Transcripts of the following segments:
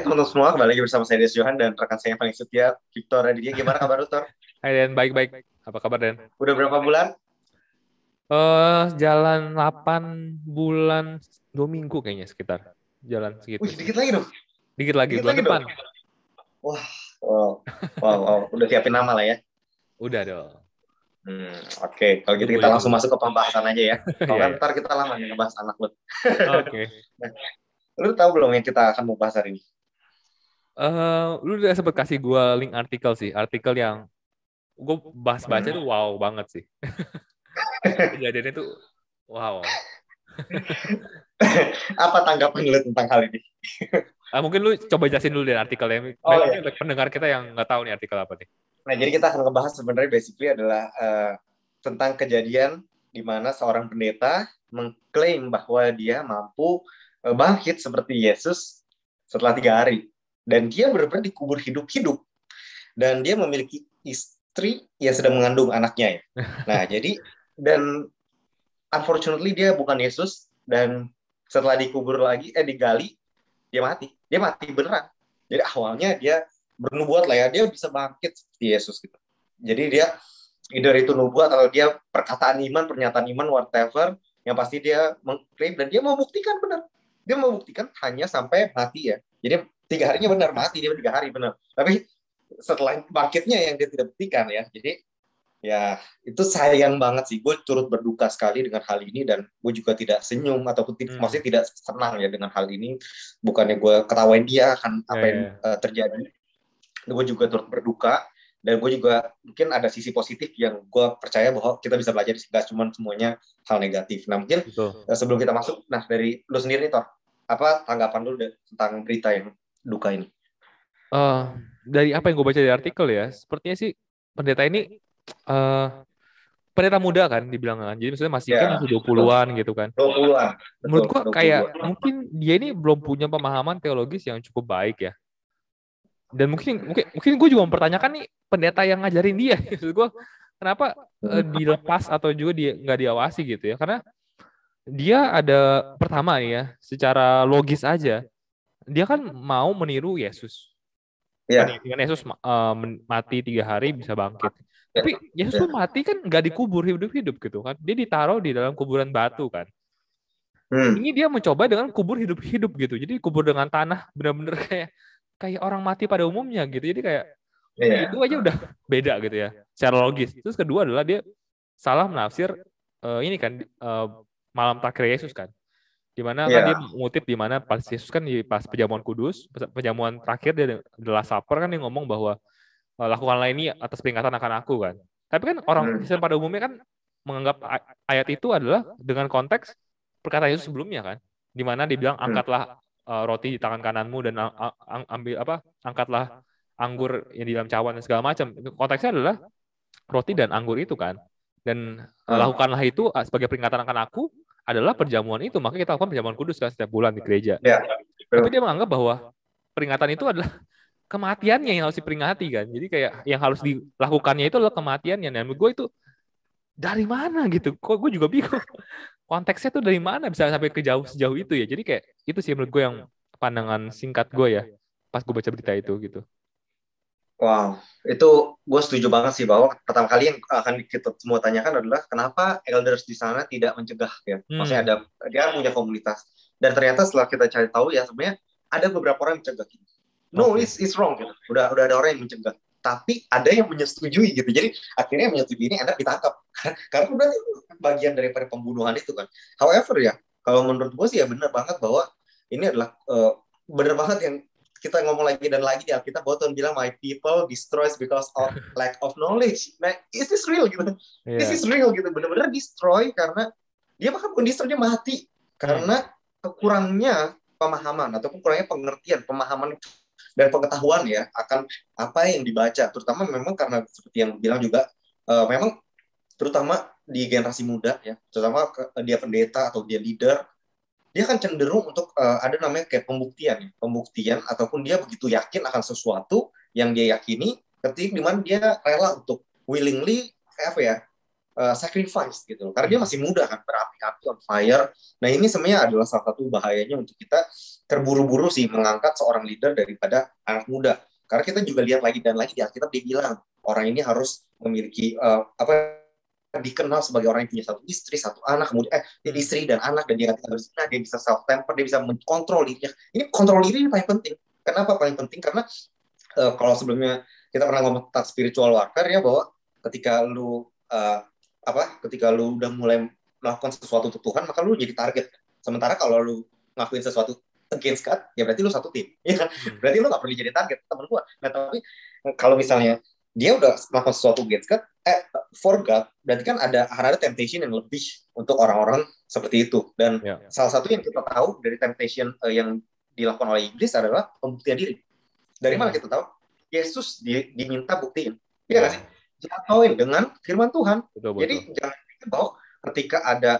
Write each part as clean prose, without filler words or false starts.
teman-teman semua, kembali lagi bersama saya Des Johan dan rekan saya yang paling setia, Victor Aditya. Gimana kabar lu, Tor? Hai Den, baik-baik. Apa kabar Den? Udah berapa bulan? Jalan 8 bulan 2 minggu kayaknya sekitar. Jalan segitu Wih, sih. dikit lagi dong. Dikit lagi, Dikit bulan lagi dong. depan. Wah, wow, wow, wow. Udah siapin nama lah ya. Udah dong. Oke. Kalau gitu kita langsung Ditunggu. masuk ke pembahasan aja ya. Kalau Iya, kan iya. ntar kita lama nih ngebahas anak lu. Oke. Nah, lu tahu belum yang kita akan mau bahas hari ini? Lu udah sempet kasih gue link artikel sih. Artikel yang gue bahas-baca Hmm. tuh wow banget sih. Kejadiannya tuh wow. Apa tanggapan lu tentang hal ini? Mungkin lu coba jelasin dulu deh artikelnya. Oh Mungkin ya. ada pendengar kita yang nggak tahu nih artikel apa nih. Nah, jadi kita akan ngebahas sebenarnya basically adalah tentang kejadian di mana seorang pendeta mengklaim bahwa dia mampu bangkit seperti Yesus setelah 3 hari. Dan dia benar-benar dikubur hidup-hidup. Dan dia memiliki istri yang sedang mengandung anaknya ya. Nah, jadi, dan unfortunately dia bukan Yesus, dan setelah dikubur lagi, digali, dia mati. Dia mati beneran. Jadi awalnya dia bernubuat lah ya, dia bisa bangkit seperti Yesus gitu. Jadi dia either itu nubuat atau dia perkataan iman, pernyataan iman, whatever, yang pasti dia mengklaim dan dia mau buktikan benar. Dia mau buktikan hanya sampai mati ya. Jadi 3 harinya benar mati, dia 3 hari benar. Tapi setelah bangkitnya yang dia tidak buktikan ya. Jadi ya itu sayang banget sih. Gue turut berduka sekali dengan hal ini dan gue juga tidak senyum ataupun maksudnya tidak senang ya dengan hal ini. Bukannya gue ketawain dia akan apa yang terjadi. Gue juga turut berduka dan gue juga mungkin ada sisi positif yang gue percaya bahwa kita bisa belajar nggak cuma semuanya hal negatif. Nah mungkin sebelum kita masuk, nah dari lu sendiri nih Tor, apa tanggapan lu tentang berita yang duka ini? Dari apa yang gue baca dari artikel ya, sepertinya sih pendeta ini pendeta muda kan dibilang kan. Jadi maksudnya masih kan masih 20-an gitu kan. 20-an. Menurut gua kayak 20-an. mungkin dia ini belum punya pemahaman teologis yang cukup baik ya. Dan mungkin gue juga mempertanyakan nih pendeta yang ngajarin dia. Maksud gue kenapa dilepas atau juga dia nggak diawasi gitu ya? Karena dia ada pertama nih ya, secara logis aja, dia kan mau meniru Yesus. Dengan Yesus mati 3 hari bisa bangkit. Tapi Yesus tuh mati kan nggak dikubur hidup-hidup gitu kan. Dia ditaruh di dalam kuburan batu kan. Ini dia mencoba dengan kubur hidup-hidup gitu. Jadi kubur dengan tanah benar-benar kayak orang mati pada umumnya gitu. Jadi kayak itu aja udah beda gitu ya secara logis. Terus kedua adalah dia salah menafsir ini kan malam terakhir Yesus kan. Dimana kan dia mengutip di mana pas Yesus kan pas perjamuan kudus, perjamuan terakhir dia adalah Supper kan dia ngomong bahwa lakukanlah ini atas peringatan akan aku kan. Tapi kan orang Kristen pada umumnya kan menganggap ayat itu adalah dengan konteks perkataan Yesus sebelumnya kan, di mana dia bilang angkatlah roti di tangan kananmu dan angkatlah anggur yang di dalam cawan dan segala macam. Konteksnya adalah roti dan anggur itu kan. Dan lakukanlah itu sebagai peringatan akan aku adalah perjamuan itu. Maka kita lakukan perjamuan kudus kan setiap bulan di gereja. Tapi dia menganggap bahwa peringatan itu adalah kematiannya yang harus diperingati kan. Jadi kayak yang harus dilakukannya itu adalah kematiannya. Dan menurut gue itu dari mana gitu. Kok gue juga bingung. Konteksnya tuh dari mana bisa sampai sejauh itu ya. Jadi kayak itu sih menurut gue yang pandangan singkat gue ya pas gue baca berita itu gitu. Wow, itu gue setuju banget sih bahwa pertama kali yang akan kita semua tanyakan adalah kenapa elders di sana tidak mencegah ya. Maksudnya dia punya komunitas dan ternyata setelah kita cari tahu ya sebenarnya ada beberapa orang yang mencegah. No, it's wrong gitu. Udah ada orang yang mencegah. Tapi ada yang menyetujui gitu. Jadi akhirnya yang menyetujui ini anak ditangkap karena udah bagian daripada pembunuhan itu kan. However ya, kalau menurut gue sih ya benar banget bahwa ini adalah benar banget yang kita ngomong lagi dan lagi di Alkitab bahwa Tuhan bilang my people destroys because of lack of knowledge. Nah, is this real gitu? This is real gitu. Benar-benar destroy karena dia bahkan bukan destroy, dia mati karena kekurangnya pemahaman ataupun kurangnya pengertian, pemahaman dan pengetahuan ya akan apa yang dibaca. Terutama memang karena seperti yang bilang juga memang terutama di generasi muda ya, terutama dia pendeta atau dia leader, dia kan cenderung untuk ada namanya kayak pembuktian ataupun dia begitu yakin akan sesuatu yang dia yakini ketika dimana dia rela untuk willingly sacrifice gitu karena dia masih muda kan, berapi-api on fire. Nah ini sebenarnya adalah salah satu bahayanya untuk kita terburu-buru sih mengangkat seorang leader daripada anak muda. Karena kita juga lihat lagi dan lagi di Alkitab dia bilang orang ini harus memiliki dikenal sebagai orang yang punya satu istri, satu anak, kemudian istri dan anak, dan dia nggak berzina, dia bisa self temper, dia bisa mengkontrol dirinya. Ini kontrol diri ini paling penting. Kenapa paling penting? Karena kalau sebelumnya kita pernah ngomong tentang spiritual warfare ya, bahwa ketika lu ketika lu udah mulai melakukan sesuatu untuk Tuhan, maka lu jadi target. Sementara kalau lu ngelakuin sesuatu against God, ya berarti lu satu tim. Ya kan? Berarti lu nggak perlu jadi target teman gua. Nah, tapi kalau misalnya dia udah melakukan sesuatu against God, for God, berarti kan ada temptation yang lebih untuk orang-orang seperti itu. Dan salah satu yang kita tahu dari temptation yang dilakukan oleh iblis adalah pembuktian diri. Dari mana kita tahu? Yesus diminta buktiin. Iya nggak sih? Jatuhin dengan firman Tuhan. Betul. Jadi jangan pikir bahwa ketika ada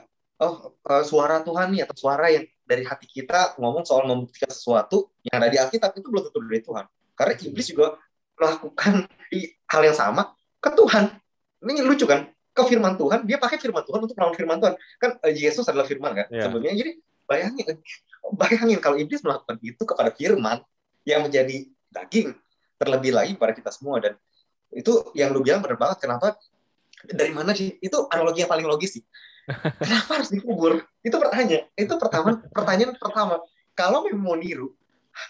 suara Tuhan nih, atau suara yang dari hati kita ngomong soal membuktikan sesuatu yang ada di Alkitab, itu belum tentu dari Tuhan. Karena iblis juga melakukan hal yang sama ke Tuhan. Ini lucu kan? Ke firman Tuhan, dia pakai firman Tuhan untuk melawan firman Tuhan. Kan Yesus adalah firman kan? Sebelumnya. Jadi bayangin kalau iblis melakukan itu kepada firman yang menjadi daging, terlebih lagi pada kita semua. Dan itu yang lu bilang benar banget. Kenapa? Dari mana sih? Itu analogi yang paling logis sih. Kenapa harus dikubur? Itu pertanyaan pertama. Kalau memang mau niru,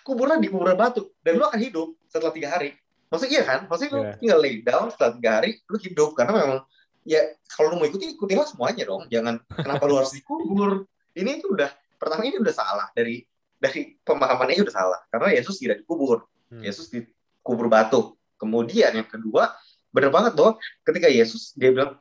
kuburnya di kuburan batu, dan lu akan hidup setelah 3 hari. Maksudnya iya kan? Maksudnya lu tinggal lay down setelah 3 hari, lu hidup. Karena memang, ya kalau lu mau ikutinlah semuanya dong. Jangan, kenapa lu harus dikubur? Ini itu pertama ini udah salah. Dari pemahamannya udah salah. Karena Yesus tidak dikubur. Yesus dikubur batu. Kemudian yang kedua, benar banget bahwa ketika Yesus, dia bilang,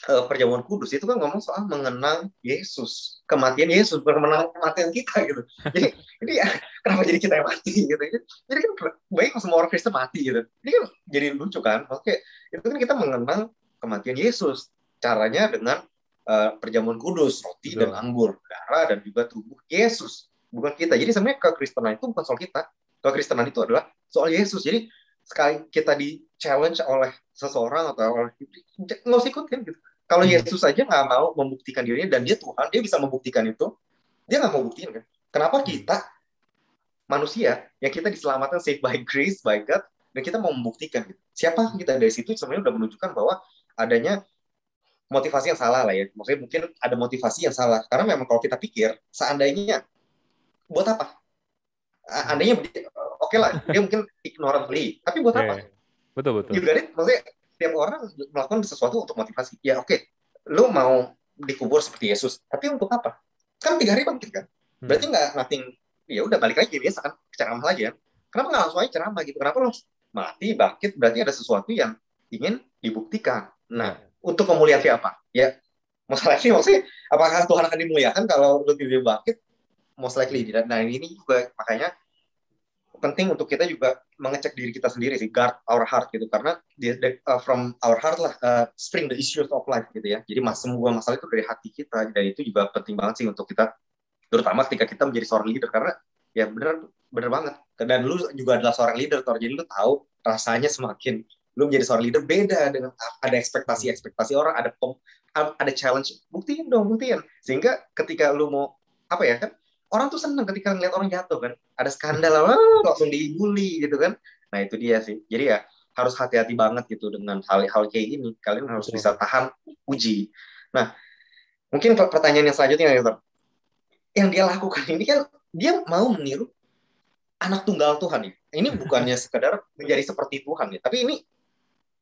perjamuan kudus itu kan ngomong soal mengenang Yesus, kematian Yesus, bukan mengenang kematian kita gitu. Jadi ini ya, kenapa jadi kita yang mati gitu? Jadi kan baik semua orang Kristen mati gitu. Ini kan jadi lucu kan? Oke, itu kan kita mengenang kematian Yesus. Caranya dengan perjamuan kudus, roti dan anggur, darah dan juga tubuh Yesus, bukan kita. Jadi sebenarnya kekristenan itu bukan soal kita. Kekristenan itu adalah soal Yesus. Jadi sekali kita di challenge oleh seseorang atau oleh nggak usah ikutin gitu. Kalau Yesus saja nggak mau membuktikan dirinya, dan dia Tuhan, dia bisa membuktikan itu, dia nggak mau buktiin kan? Kenapa kita manusia yang kita diselamatkan, saved by grace, by God, dan kita mau membuktikan gitu? Siapa kita dari situ sebenarnya udah menunjukkan bahwa adanya motivasi yang salah lah ya. Maksudnya mungkin ada motivasi yang salah. Karena memang kalau kita pikir, seandainya buat apa? Andainya oke lah, dia mungkin ignorantly, tapi buat apa? Betul. Maksudnya setiap orang melakukan sesuatu untuk motivasi. Ya oke, lu mau dikubur seperti Yesus, tapi untuk apa? Kan 3 hari bangkit kan? Berarti nothing, ya udah balik lagi biasa kan, ceramah lagi kan? Kenapa nggak langsung aja ceramah gitu? Kenapa lu mati bangkit? Berarti ada sesuatu yang ingin dibuktikan. Nah, untuk pemulihan siapa? Ya, masalahnya maksudnya apakah Tuhan akan dimuliakan kalau lu tidak bangkit? Most likely tidak. Nah, ini juga makanya penting untuk kita juga mengecek diri kita sendiri sih, guard our heart gitu, karena from our heart lah spring the issues of life gitu ya. Jadi semua masalah itu dari hati kita, dan itu juga penting banget sih untuk kita, terutama ketika kita menjadi seorang leader, karena ya bener banget. Dan lu juga adalah seorang leader, jadi lu tahu rasanya semakin lu menjadi seorang leader beda dengan ada ekspektasi orang, ada challenge, buktiin, sehingga ketika lu mau apa ya kan, orang tuh senang ketika ngeliat orang jatuh kan, ada skandal langsung dibully gitu kan. Nah itu dia sih. Jadi ya harus hati-hati banget gitu dengan hal-hal kayak gini. Kalian harus bisa tahan uji. Nah mungkin pertanyaan yang selanjutnya yang dia lakukan ini kan, dia mau meniru anak tunggal Tuhan ya. Ini bukannya sekedar menjadi seperti Tuhan ya, tapi ini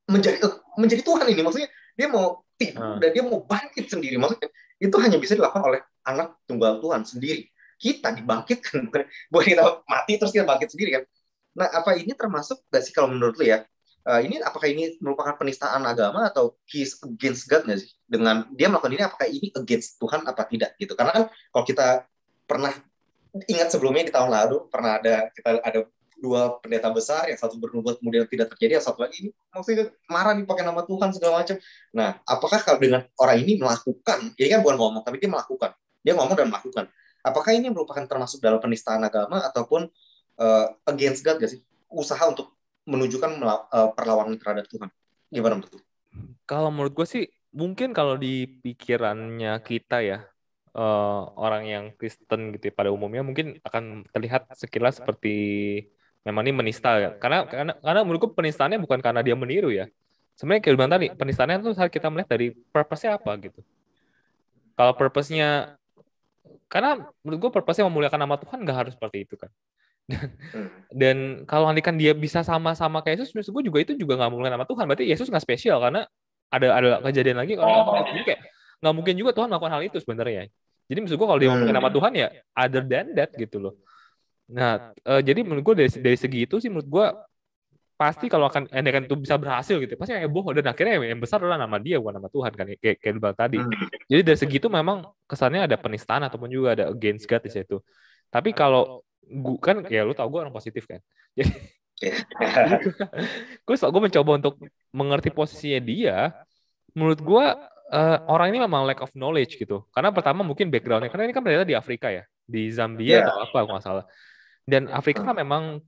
menjadi Tuhan ini. Maksudnya dia mau tidur dan dia mau bangkit sendiri. Maksudnya itu hanya bisa dilakukan oleh anak tunggal Tuhan sendiri. Kita dibangkitkan, bukan kita mati terus kita bangkit sendiri kan. Nah, apa ini termasuk nggak sih kalau menurut lu ya? Apakah ini merupakan penistaan agama atau he's against God nggak sih? Dengan dia melakukan ini, apakah ini against Tuhan apa tidak gitu? Karena kan kalau kita pernah ingat sebelumnya di tahun lalu pernah kita ada 2 pendeta besar, yang satu bernubuat kemudian tidak terjadi, yang satu lagi ini maksudnya marah dipakai nama Tuhan segala macam. Nah, apakah kalau dengan orang ini melakukan, ini kan bukan ngomong tapi dia melakukan, dia ngomong dan melakukan. Apakah ini merupakan termasuk dalam penistaan agama ataupun against God gak sih? Usaha untuk menunjukkan perlawanan terhadap Tuhan. Gimana menurut? Kalau menurut gue sih, mungkin kalau di pikirannya kita ya, orang yang Kristen gitu ya, pada umumnya mungkin akan terlihat sekilas seperti memang ini menista ya. Karena menurutku penistaannya bukan karena dia meniru ya. Sebenarnya kayak bilang tadi, penistaannya tuh saat kita melihat dari purpose-nya apa gitu. Kalau purpose-nya, karena menurut gue purpose-nya memuliakan nama Tuhan nggak harus seperti itu kan. Dan kalau nanti kan dia bisa sama-sama kayak Yesus, menurut gue juga itu juga nggak memuliakan nama Tuhan. Berarti Yesus nggak spesial karena ada kejadian lagi orang gitu. Jadi kayak nggak mungkin juga Tuhan melakukan hal itu sebenarnya. Jadi maksud gue kalau dia memuliakan nama Tuhan ya other than that gitu loh. Nah, jadi menurut gue dari segi itu sih menurut gue pasti kalau akan kan itu bisa berhasil gitu, pasti heboh dan akhirnya yang besar adalah nama dia bukan nama Tuhan kan kayak lu bilang tadi. Jadi dari segi itu memang kesannya ada penistaan ataupun juga ada against God di situ. Tapi kalau kan ya lu tau gue orang positif kan. Jadi gue mencoba untuk mengerti posisinya dia. Menurut gue orang ini memang lack of knowledge gitu. Karena pertama mungkin backgroundnya, karena ini kan ternyata di Afrika ya, di Zambia atau apa kalau nggak salah. Dan Afrika kan memang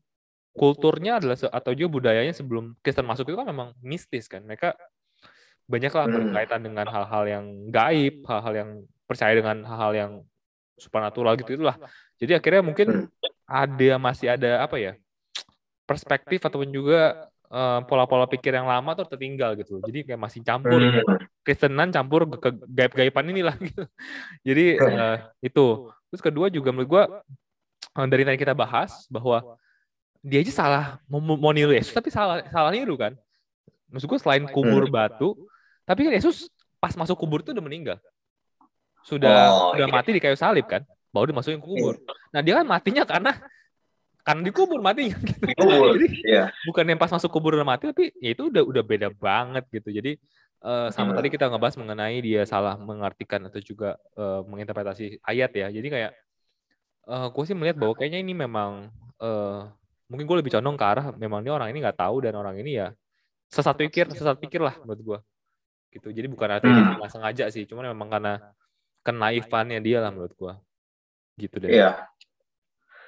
kulturnya adalah atau juga budayanya sebelum Kristen masuk itu kan memang mistis kan. Mereka banyaklah berkaitan dengan hal-hal yang gaib, hal-hal yang percaya dengan hal-hal yang supernatural gitu itulah. Jadi akhirnya mungkin masih ada apa ya, perspektif ataupun juga pola-pola pikir yang lama tuh tertinggal gitu. Jadi kayak masih campur Kristenan campur ke gaib-gaiban inilah gitu. Jadi itu. Terus kedua juga menurut gue dari tadi kita bahas bahwa dia aja salah mau niru Yesus tapi salah niru kan. Maksud gue selain kubur batu, tapi kan Yesus pas masuk kubur itu udah meninggal. Sudah mati di kayu salib kan, baru dimasukin ke kubur. Nah, dia kan matinya karena dikubur matinya. Jadi bukan yang pas masuk kubur udah mati, tapi ya itu udah beda banget gitu. Jadi sama tadi kita ngebahas mengenai dia salah mengartikan atau juga menginterpretasi ayat ya. Jadi kayak gue sih melihat bahwa kayaknya ini memang mungkin gue lebih condong ke arah memang ini orang ini nggak tahu dan orang ini ya sesat pikir lah menurut gue gitu. Jadi bukan artinya dia nggak sengaja sih, cuman memang karena kenaifannya dia lah menurut gue gitu deh. Iya.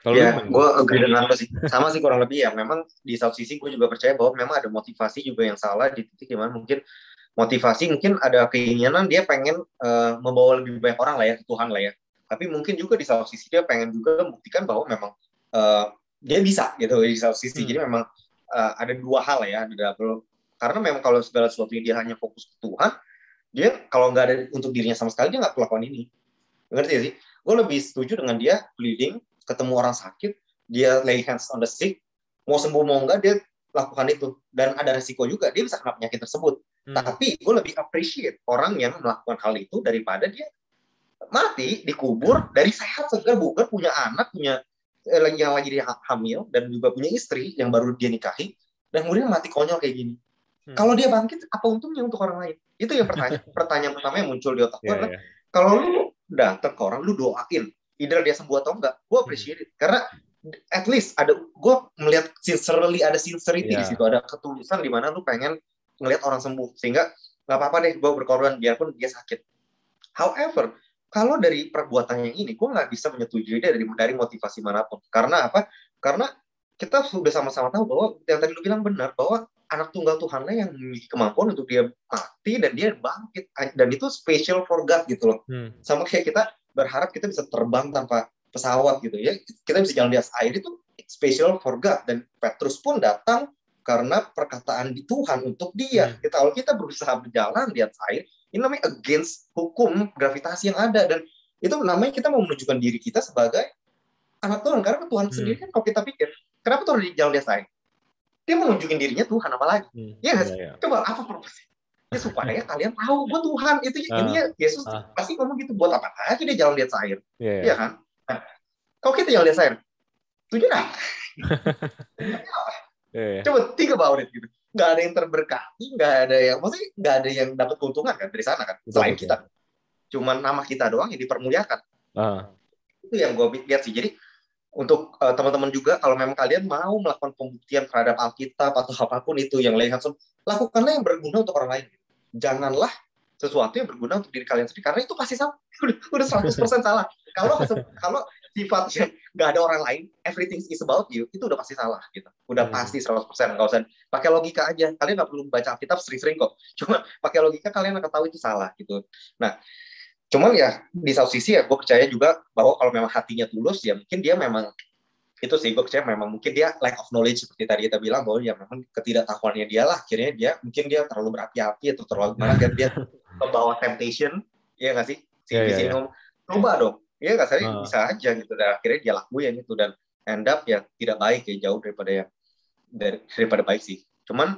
Ya, gue agree dengan lo sih. Sama sih kurang lebih ya. Memang di satu sisi gue juga percaya bahwa memang ada motivasi juga yang salah di titik dimana mungkin motivasi mungkin ada keinginan dia pengen membawa lebih banyak orang lah ya ke Tuhan lah ya. Tapi mungkin juga di satu sisi dia pengen juga membuktikan bahwa memang dia bisa gitu di satu sisi. Jadi memang ada dua hal lah ya, ada double. Karena memang kalau segala sesuatu dia hanya fokus ke Tuhan, dia kalau nggak ada untuk dirinya sama sekali dia nggak melakukan ini. Ngerti sih? Gue lebih setuju dengan dia bleeding, ketemu orang sakit, dia lay hands on the sick, mau sembuh mau enggak dia lakukan itu, dan ada resiko juga dia bisa kena penyakit tersebut. Tapi gue lebih appreciate orang yang melakukan hal itu daripada dia mati dikubur dari sehat segar bugar, punya anak, punya yang lagi dia hamil dan juga punya istri yang baru dia nikahi, dan kemudian mati konyol kayak gini. Kalau dia bangkit apa untungnya untuk orang lain? Itu yang pertanyaan pertama yang muncul di otak gue adalah kalau lu datang ke orang lu doain either dia sembuh atau enggak, gue appreciate it. Karena at least gue melihat ada sincerity di situ, ada ketulusan di mana lu pengen ngelihat orang sembuh, sehingga nggak apa-apa deh gue berkorban biarpun dia sakit. However, kalau dari perbuatannya ini, gue nggak bisa menyetujui dia dari motivasi manapun. Karena apa? Karena kita sudah sama-sama tahu bahwa yang tadi lu bilang benar, bahwa anak tunggal Tuhanlah yang memiliki kemampuan untuk dia mati dan dia bangkit, dan itu special for God gitu loh. Sama kayak kita berharap kita bisa terbang tanpa pesawat gitu ya, kita bisa jalan di atas air, itu special for God. Dan Petrus pun datang karena perkataan di Tuhan untuk dia. Kalau kita berusaha berjalan di atas air, ini namanya against hukum gravitasi yang ada, dan itu namanya kita mau menunjukkan diri kita sebagai anak Tuhan. Karena Tuhan sendiri kan kalau kita pikir, kenapa Tuhan di jalan di atas air? Dia mau nunjukin dirinya Tuhan apalagi. Coba apa purpose? Ya supaya kalian tahu gue Tuhan. Itu ini ya Yesus pasti ngomong gitu, buat apa lagi dia jalan di atas air? Iya kan? Nah, kalau kita jalan di atas air, tujuan apa? Coba think about it gitu. Nggak ada yang terberkati, maksudnya nggak ada yang dapat keuntungan kan dari sana kan, selain kita. Cuman nama kita doang yang dipermuliakan. Itu yang gue lihat sih. Jadi untuk teman-teman juga, kalau memang kalian mau melakukan pembuktian terhadap Alkitab atau apapun itu yang langsung, lakukanlah yang berguna untuk orang lain. Janganlah sesuatu yang berguna untuk diri kalian sendiri, karena itu pasti salah. Udah 100% salah. Kalau sifatnya nggak ada orang lain, everything is about you, itu udah pasti salah gitu. Udah pasti 100%. Nggak usah pakai logika aja. Kalian nggak perlu baca Alkitab sering-sering kok. Cuma pakai logika kalian akan tahu itu salah gitu. Nah, Cuman ya di satu sisi ya gue percaya juga bahwa kalau memang hatinya tulus ya mungkin dia memang itu sih gue percaya memang mungkin dia lack of knowledge seperti tadi kita bilang bahwa ya memang ketidaktahuannya dia lah akhirnya dia mungkin dia terlalu berapi-api atau terlalu gimana kan dia membawa temptation ya nggak sih si Ya, di ya, sini ya. ngomong coba dong ya nggak saya Ah, bisa aja gitu dan akhirnya dia lakuin itu dan end up ya tidak baik ya jauh daripada ya daripada baik sih. Cuman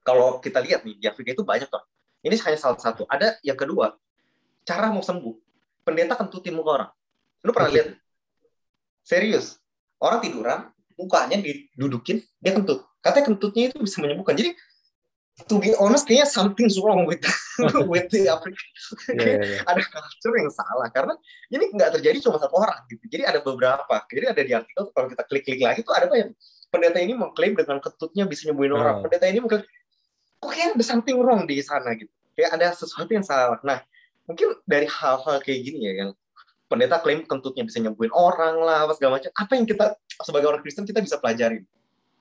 kalau kita lihat nih di Afrika itu banyak tuh. Ini hanya salah satu. Ada yang kedua, cara mau sembuh. Pendeta kentutin muka orang. Lu pernah lihat? Serius. Orang tiduran, mukanya didudukin, dia kentut. Katanya kentutnya itu bisa menyembuhkan. Jadi, to be honest, kayaknya something's wrong with with the Africa. ya, ya, ya. Ada culture yang salah. Karena ini nggak terjadi cuma satu orang. Gitu. Jadi ada beberapa. Jadi ada di artikel, kalau kita klik-klik lagi, tuh ada yang pendeta ini mengklaim dengan kentutnya bisa nyembuhin orang. Ah, Pendeta ini mengklaim, kok kayaknya ada something wrong di sana gitu. Kayak ada sesuatu yang salah. Nah, mungkin dari hal-hal kayak gini ya, yang pendeta klaim kentutnya bisa nyembuhin orang lah, apa segala macam. Apa yang kita sebagai orang Kristen kita bisa pelajarin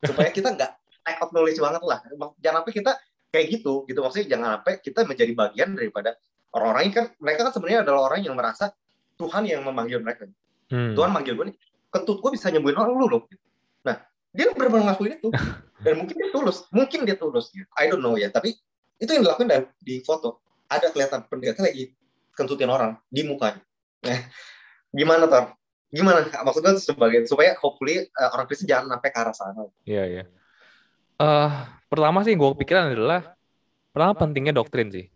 supaya kita nggak lack of knowledge banget lah. Jangan sampai kita kayak gitu, gitu maksudnya jangan sampai kita menjadi bagian daripada orang-orang ini kan mereka kan sebenarnya adalah orang yang merasa Tuhan yang memanggil mereka. Tuhan manggil gue nih, kentut gue bisa nyembuhin orang lu loh. Nah, dia benar-benar ngakuin itu dan mungkin dia tulus gitu. I don't know ya, tapi itu yang dilakukan di foto ada kelihatan pendeta lagi kentutin orang di mukanya. Nah, gimana Tor? Gimana maksudnya sebagai supaya hopefully orang Kristen jangan sampai ke arah sana. iya, iya. Pertama sih gue pikiran adalah pertama pentingnya doktrin sih.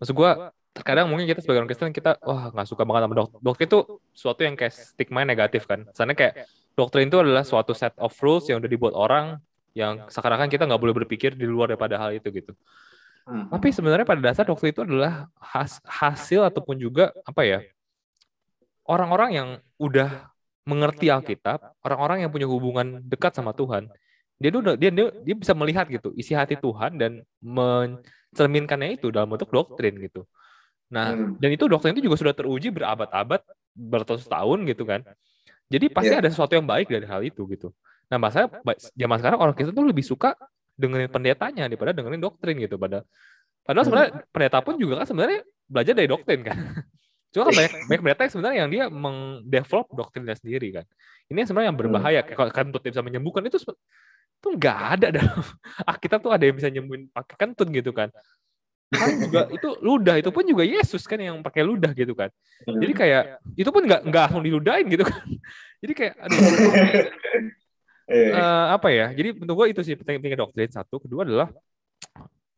Maksud gue terkadang mungkin kita sebagai orang Kristen kita wah nggak suka banget sama doktrin itu suatu yang kayak stigma negatif kan. Soalnya kayak doktrin itu adalah suatu set of rules yang udah dibuat orang yang seakan-akan kita nggak boleh berpikir di luar daripada hal itu gitu. Tapi sebenarnya pada dasar doktrin itu adalah hasil ataupun juga apa ya orang-orang yang udah mengerti Alkitab, orang-orang yang punya hubungan dekat sama Tuhan, dia bisa melihat gitu isi hati Tuhan dan mencerminkannya itu dalam bentuk doktrin gitu. Nah, dan itu doktrin itu juga sudah teruji berabad-abad, beratus tahun gitu kan. Jadi pasti ada sesuatu yang baik dari hal itu gitu. Nah, masalah zaman sekarang orang Kristen tuh lebih suka dengerin pendetanya daripada dengerin doktrin gitu. Padahal sebenarnya pendeta pun juga kan sebenarnya belajar dari doktrin kan. Cuma kan banyak pendeta yang sebenarnya yang dia mengdevelop doktrinnya sendiri kan. Ini sebenarnya yang berbahaya. Kalau kentut bisa menyembuhkan itu nggak ada dalam Alkitab tuh ada yang bisa nyembuhin pakai kentut gitu kan. Kan juga itu ludah, itu pun juga Yesus kan yang pakai ludah gitu kan. Jadi kayak itu pun nggak langsung diludahin gitu kan. Jadi kayak aduh apa ya? Jadi untuk gue itu sih pentingnya doktrin satu. Kedua adalah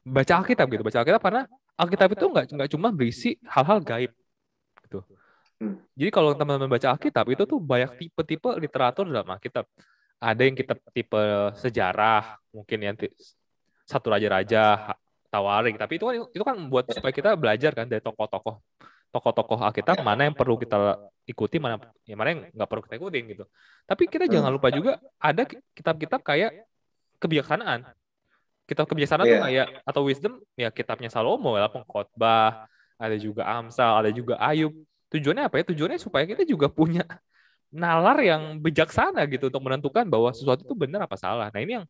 baca Alkitab gitu. Baca Alkitab karena Alkitab itu nggak cuma berisi hal-hal gaib gitu. Jadi kalau teman-teman baca Alkitab itu tuh banyak tipe-tipe literatur dalam Alkitab. Ada yang kita tipe sejarah, mungkin yang satu raja-raja, Tawarik. Tapi itu kan buat supaya kita belajar kan dari tokoh-tokoh Alkitab mana yang perlu kita ikuti, mana yang nggak perlu kita ikutin gitu. Tapi kita jangan lupa juga ada kitab-kitab kayak kebijaksanaan. Kitab kebijaksanaan tuh kayak atau wisdom ya kitabnya Salomo lah, Pengkhotbah, ada juga Amsal, ada juga Ayub. Tujuannya apa ya? Tujuannya supaya kita juga punya nalar yang bijaksana gitu untuk menentukan bahwa sesuatu itu benar apa salah. Nah ini yang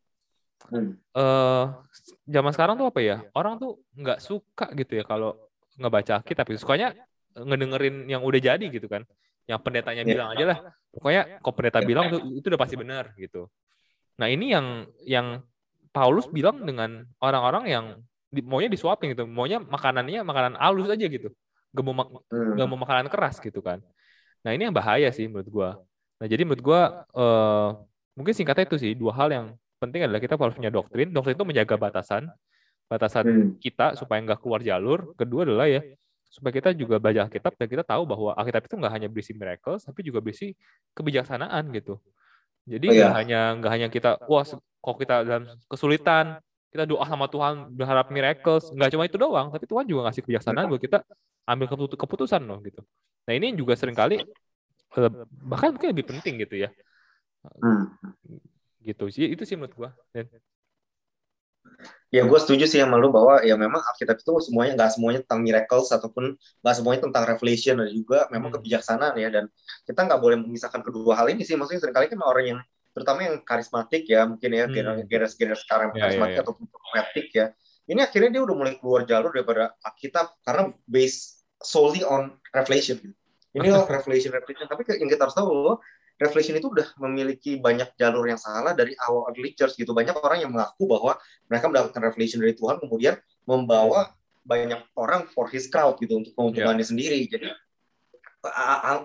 zaman sekarang tuh apa ya? Orang tuh nggak suka gitu ya kalau ngebaca Alkitab. Sukanya ngedengerin yang udah jadi gitu kan. Yang pendetanya bilang aja lah. Pokoknya kalau pendeta bilang itu udah pasti benar gitu. Nah ini yang Paulus bilang dengan orang-orang yang maunya disuapin gitu. Maunya makanannya makanan halus aja gitu. Gak mau makanan keras gitu kan. Nah ini yang bahaya sih menurut gue. Nah jadi menurut gue mungkin singkatnya itu sih dua hal yang penting adalah kita harus punya doktrin. Doktrin itu menjaga batasan kita supaya nggak keluar jalur. Kedua adalah ya supaya kita juga baca Alkitab dan kita tahu bahwa Alkitab itu nggak hanya berisi miracles tapi juga berisi kebijaksanaan gitu. Jadi nggak hanya kita wah kok kita dalam kesulitan kita doa sama Tuhan berharap miracles, nggak cuma itu doang tapi Tuhan juga ngasih kebijaksanaan buat kita ambil keputusan loh gitu. Nah ini juga seringkali bahkan mungkin lebih penting gitu ya. Gitu sih itu sih menurut gua. Ya gue setuju sih sama lu bahwa ya memang Alkitab itu semuanya nggak semuanya tentang miracles ataupun nggak semuanya tentang revelation dan juga memang kebijaksanaan ya dan kita nggak boleh memisahkan kedua hal ini sih maksudnya seringkali kan orang yang terutama yang karismatik ya mungkin ya generasi sekarang karismatik ataupun profetik ya ini akhirnya dia udah mulai keluar jalur daripada Alkitab karena base solely on revelation. Ini loh revelation. Tapi yang kita harus tahu loh, revelation itu udah memiliki banyak jalur yang salah dari awal early church gitu. Banyak orang yang mengaku bahwa mereka mendapatkan revelation dari Tuhan, kemudian membawa banyak orang for his crowd gitu untuk keuntungannya sendiri. Jadi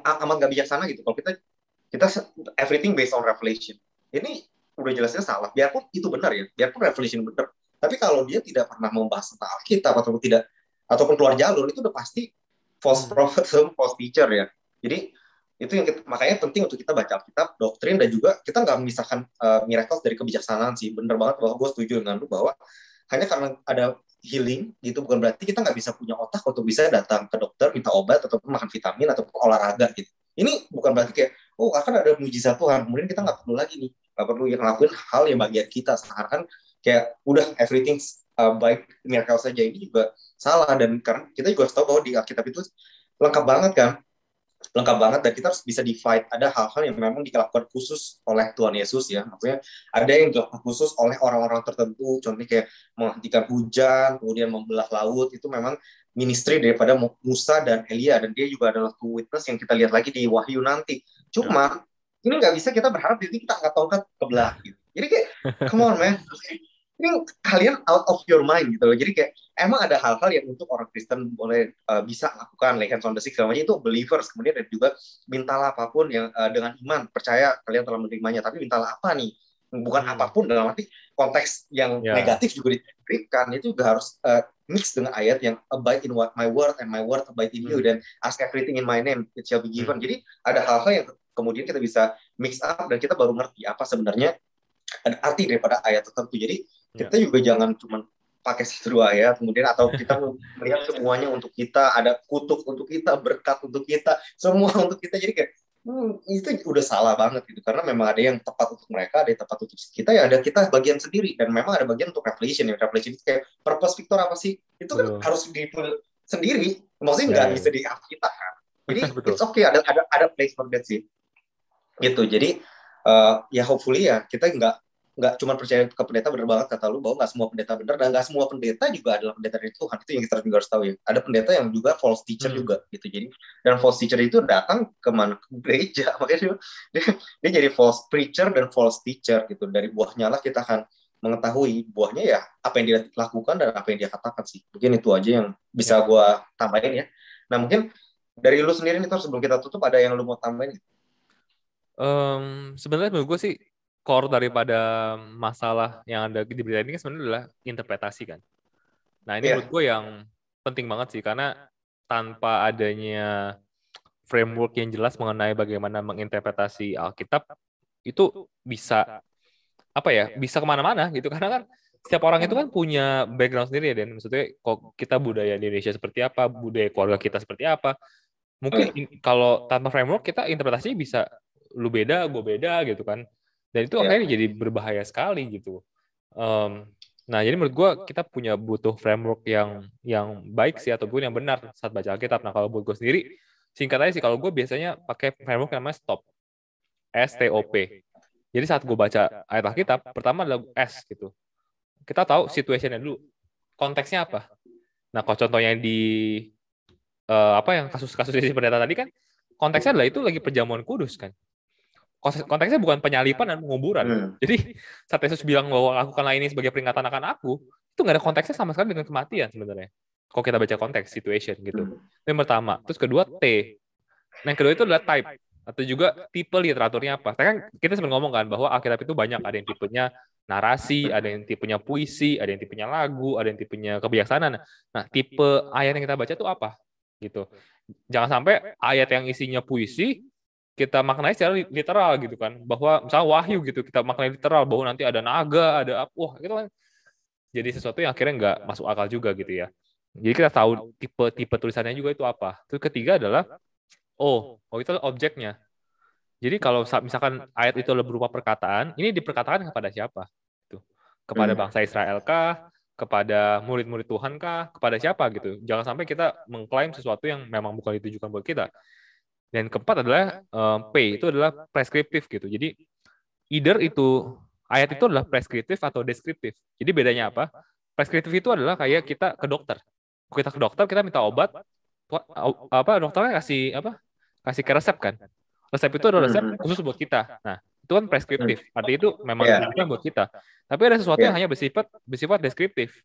amat gak bijaksana gitu. Kalau kita everything based on revelation. Ini udah jelasnya salah. Biarpun itu benar ya, biarpun revelation benar. Tapi kalau dia tidak pernah membahas tentang Alkitab ataupun keluar jalur, itu udah pasti false prophet, false teacher ya. Jadi itu yang makanya penting untuk kita baca Alkitab, doktrin, dan juga kita nggak memisahkan miracles dari kebijaksanaan sih. Bener banget bahwa gue setuju dengan lu bahwa hanya karena ada healing gitu bukan berarti kita nggak bisa punya otak untuk bisa datang ke dokter minta obat ataupun makan vitamin ataupun olahraga gitu. Ini bukan berarti kayak akan ada mujizat Tuhan kemudian kita nggak perlu lagi nih, nggak perlu yang ngelakuin hal yang bagian kita, seakan kayak udah everything baik miracle saja. Ini juga salah, dan karena kita juga harus tahu bahwa di Alkitab itu lengkap banget dan kita harus bisa divide. Ada hal-hal yang memang dilakukan khusus oleh Tuhan Yesus ya, maksudnya ada yang dilakukan khusus oleh orang-orang tertentu, contohnya kayak menghentikan hujan, kemudian membelah laut, itu memang ministry daripada Musa dan Elia, dan dia juga adalah two witness yang kita lihat lagi di Wahyu nanti. Cuma ini nggak bisa kita berharap jadi kita angkat tongkat ke belah gitu. Jadi kayak come on man, ini kalian out of your mind gitu loh. Jadi kayak emang ada hal-hal yang untuk orang Kristen boleh bisa lakukan, like hands on the sick semuanya itu believers. Kemudian ada juga mintalah apapun yang dengan iman percaya kalian telah menerimanya. Tapi mintalah apa nih? Bukan apapun, dalam arti konteks yang negatif juga diberikan. Itu juga harus mix dengan ayat yang abide in my word and my word abide in you, dan ask everything in my name it shall be given. Jadi ada hal-hal yang kemudian kita bisa mix up dan kita baru ngerti apa sebenarnya ada arti daripada ayat tertentu. Jadi kita juga jangan cuma pakai satu ayat kemudian, atau kita melihat semuanya untuk kita, ada kutuk untuk kita, berkat untuk kita, semua untuk kita. Jadi kayak itu udah salah banget gitu, karena memang ada yang tepat untuk mereka, ada yang tepat untuk kita, ya ada kita bagian sendiri, dan memang ada bagian untuk revelation ya. Revelation itu kayak purpose Victor apa sih, itu kan harus dipilih sendiri, maksudnya nggak bisa di kita kan. Jadi it's okay, ada place for that sih gitu. Jadi ya hopefully ya kita nggak cuma percaya ke pendeta, bener banget kata lu bahwa nggak semua pendeta benar, dan nggak semua pendeta juga adalah pendeta dari Tuhan. Itu yang kita juga harus tahu ya. Ada pendeta yang juga false teacher juga gitu. Jadi dan false teacher itu datang kemana, ke gereja, makanya dia jadi false preacher dan false teacher gitu. Dari buahnya lah kita akan mengetahui buahnya ya apa yang dia lakukan dan apa yang dia katakan sih. Mungkin itu aja yang bisa gue tambahin ya. Nah mungkin dari lu sendiri nih, sebelum kita tutup, ada yang lu mau tambahin? Sebenarnya menurut gue sih core daripada masalah yang ada di berita ini sebenarnya adalah interpretasi kan. Nah ini menurut gue yang penting banget sih, karena tanpa adanya framework yang jelas mengenai bagaimana menginterpretasi Alkitab, itu bisa bisa kemana-mana gitu. Karena kan setiap orang itu kan punya background sendiri ya, dan maksudnya kok kita budaya di Indonesia seperti apa, budaya keluarga kita seperti apa. Mungkin kalau tanpa framework kita interpretasinya bisa lu beda, gue beda gitu kan. Dan itu akhirnya jadi berbahaya sekali gitu. Nah, jadi menurut gue kita butuh framework yang baik sih, ataupun yang benar saat baca Alkitab. Nah, kalau buat gue sendiri, singkat aja sih, kalau gue biasanya pakai framework yang namanya STOP. STOP. Jadi saat gue baca ayat Alkitab, pertama adalah S gitu. Kita tahu situationnya dulu. Konteksnya apa? Nah, kalau contohnya di yang kasus-kasus di pendeta tadi kan, konteksnya adalah itu lagi perjamuan kudus kan. Konteksnya bukan penyalipan dan penguburan. Jadi saat Yesus bilang bahwa lakukanlah ini sebagai peringatan akan aku, itu nggak ada konteksnya sama sekali dengan kematian sebenarnya. Kalau kita baca konteks, situation gitu. Itu yang pertama. Terus kedua, T. Nah, yang kedua itu adalah type. Atau juga tipe literaturnya apa. Kan kita sempat ngomong kan bahwa Alkitab itu banyak. Ada yang tipenya narasi, ada yang tipenya puisi, ada yang tipenya lagu, ada yang tipenya kebijaksanaan. Nah, tipe ayat yang kita baca itu apa? Gitu. Jangan sampai ayat yang isinya puisi kita maknai secara literal gitu kan, bahwa misalnya Wahyu gitu kita maknai literal bahwa nanti ada naga, ada apa, gitu kan jadi sesuatu yang akhirnya nggak masuk akal juga gitu ya. Jadi kita tahu tipe tulisannya juga itu apa. Terus ketiga adalah itu objeknya. Jadi kalau misalkan ayat itu berupa perkataan, ini diperkatakan kepada siapa? Gitu. Kepada bangsa Israel kah? Kepada murid-murid Tuhan kah? Kepada siapa gitu? Jangan sampai kita mengklaim sesuatu yang memang bukan ditujukan buat kita. Dan keempat adalah P, itu adalah preskriptif gitu. Jadi either itu ayat itu adalah preskriptif atau deskriptif. Jadi bedanya apa? Preskriptif itu adalah kayak kita ke dokter. Kita ke dokter, kita minta obat, dokternya kasih ke resep kan. Resep itu ada resep khusus buat kita. Nah, itu kan preskriptif. Artinya itu memang ditujukan buat kita. Tapi ada sesuatu yang hanya bersifat deskriptif.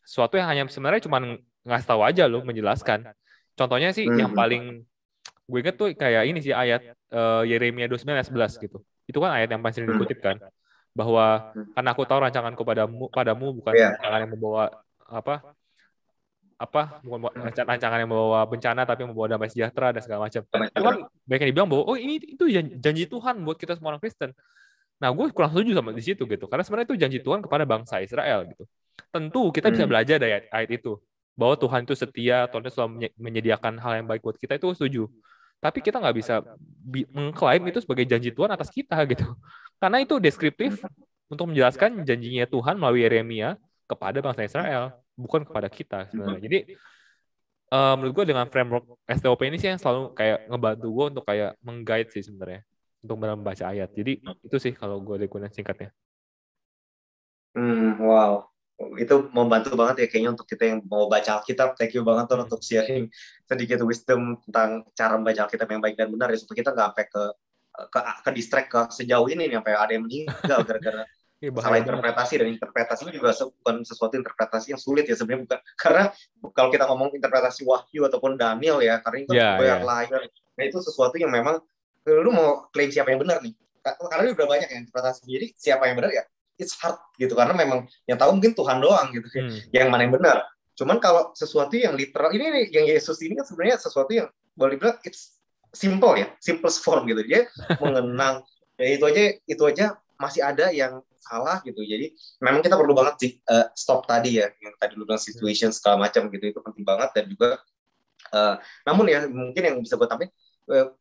Sesuatu yang hanya sebenarnya cuma ngasih tahu aja loh, menjelaskan. Contohnya sih yang paling gue inget tuh kayak ini sih ayat Yeremia 29 ayat 11 gitu. Itu kan ayat yang paling sering dikutip kan. Bahwa karena aku tahu rancanganku padamu bukan rancangan yang membawa bukan rancangan yang membawa bencana tapi membawa damai sejahtera dan segala macam. Itu kan banyak yang dibilang bahwa itu janji Tuhan buat kita semua orang Kristen. Nah, gue kurang setuju sama di situ gitu. Karena sebenarnya itu janji Tuhan kepada bangsa Israel gitu. Tentu kita bisa belajar dari ayat itu bahwa Tuhan itu setia, Tuhan itu selalu menyediakan hal yang baik buat kita, itu setuju. Tapi kita nggak bisa mengklaim itu sebagai janji Tuhan atas kita gitu. Karena itu deskriptif untuk menjelaskan janjinya Tuhan melalui Yeremia kepada bangsa Israel, bukan kepada kita sebenarnya. Jadi menurut gue dengan framework STOP ini sih yang selalu kayak ngebantu gue untuk kayak meng-guide sih sebenarnya untuk membaca ayat. Jadi itu sih kalau gue digunakan singkatnya. Wow, itu membantu banget ya kayaknya untuk kita yang mau baca Alkitab. Thank you banget tuh untuk sharing sedikit wisdom tentang cara membaca Alkitab yang baik dan benar ya, supaya kita nggak sampai ke distract ke sejauh ini nih, sampai ada yang meninggal gara-gara salah interpretasi. Dan interpretasi itu juga bukan sesuatu interpretasi yang sulit ya sebenarnya, bukan karena kalau kita ngomong interpretasi Wahyu ataupun Daniel ya, karena itu layar. Nah, itu sesuatu yang memang lu mau klaim siapa yang benar nih, karena udah banyak yang interpretasi. Jadi siapa yang benar ya it's hard gitu, karena memang yang tahu mungkin Tuhan doang gitu yang mana yang benar. Cuman kalau sesuatu yang literal ini yang Yesus ini kan sebenarnya sesuatu yang boleh dibilang it's simple ya, simplest form gitu. Dia mengenang ya itu aja masih ada yang salah gitu. Jadi memang kita perlu banget sih stop tadi ya, yang tadi lu bilang situation segala macam gitu, itu penting banget. Dan juga namun ya mungkin yang bisa gue tambahin,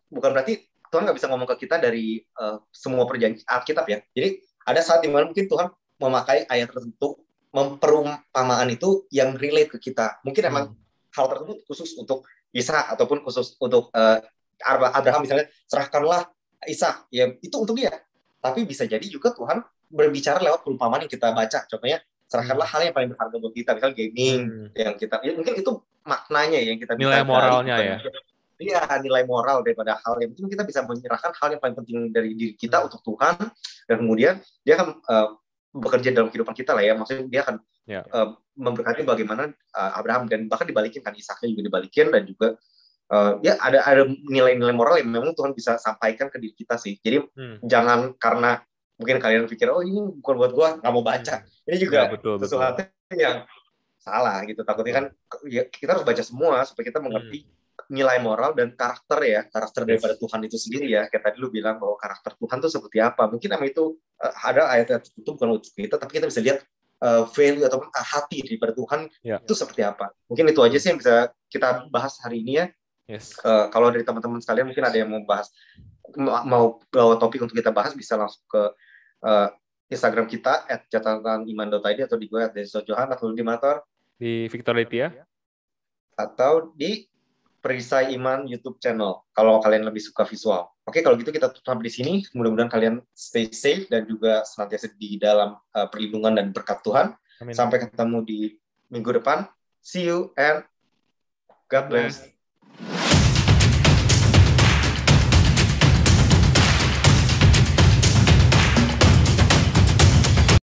bukan berarti Tuhan nggak bisa ngomong ke kita dari semua perjanjian Alkitab ya. Jadi ada saat dimana mungkin Tuhan memakai ayat tertentu, perumpamaan itu yang relate ke kita. Mungkin emang hal tersebut khusus untuk Ishak ataupun khusus untuk Abraham misalnya, serahkanlah Ishak, ya itu untuk dia. Tapi bisa jadi juga Tuhan berbicara lewat perumpamaan yang kita baca. Contohnya, serahkanlah hal yang paling berharga buat kita, misalnya gaming yang kita, ya mungkin itu maknanya yang kita bisa nilai moralnya ya. Iya, nilai moral daripada hal yang penting. Kita bisa menyerahkan hal yang paling penting dari diri kita untuk Tuhan, dan kemudian dia akan bekerja dalam kehidupan kita lah ya. Maksudnya dia akan memberkati bagaimana Abraham, dan bahkan dibalikin kan, Ishaknya juga dibalikin. Dan juga ya ada nilai-nilai moral yang memang Tuhan bisa sampaikan ke diri kita sih. Jadi jangan karena mungkin kalian pikir oh ini bukan buat gua, nggak mau baca. Ini juga sesuatu yang salah gitu. Takutnya kan ya, kita harus baca semua supaya kita mengerti nilai moral dan karakter daripada Tuhan itu sendiri ya. Kayak tadi lu bilang bahwa karakter Tuhan itu seperti apa. Mungkin namanya itu ada ayat itu bukan untuk kita, tapi kita bisa lihat value ataupun hati daripada Tuhan itu seperti apa. Mungkin itu aja sih yang bisa kita bahas hari ini ya. Kalau dari teman-teman sekalian mungkin ada yang mau bawa topik untuk kita bahas, bisa langsung ke Instagram kita @catataniman.id atau di gue @desojohan, atau di Mator di Victor Letia, atau di Perisai Iman YouTube channel kalau kalian lebih suka visual. Oke, kalau gitu kita tutup di sini. Mudah-mudahan kalian stay safe dan juga senantiasa di dalam perlindungan dan berkat Tuhan. Amin. Sampai ketemu di minggu depan. See you and God bless.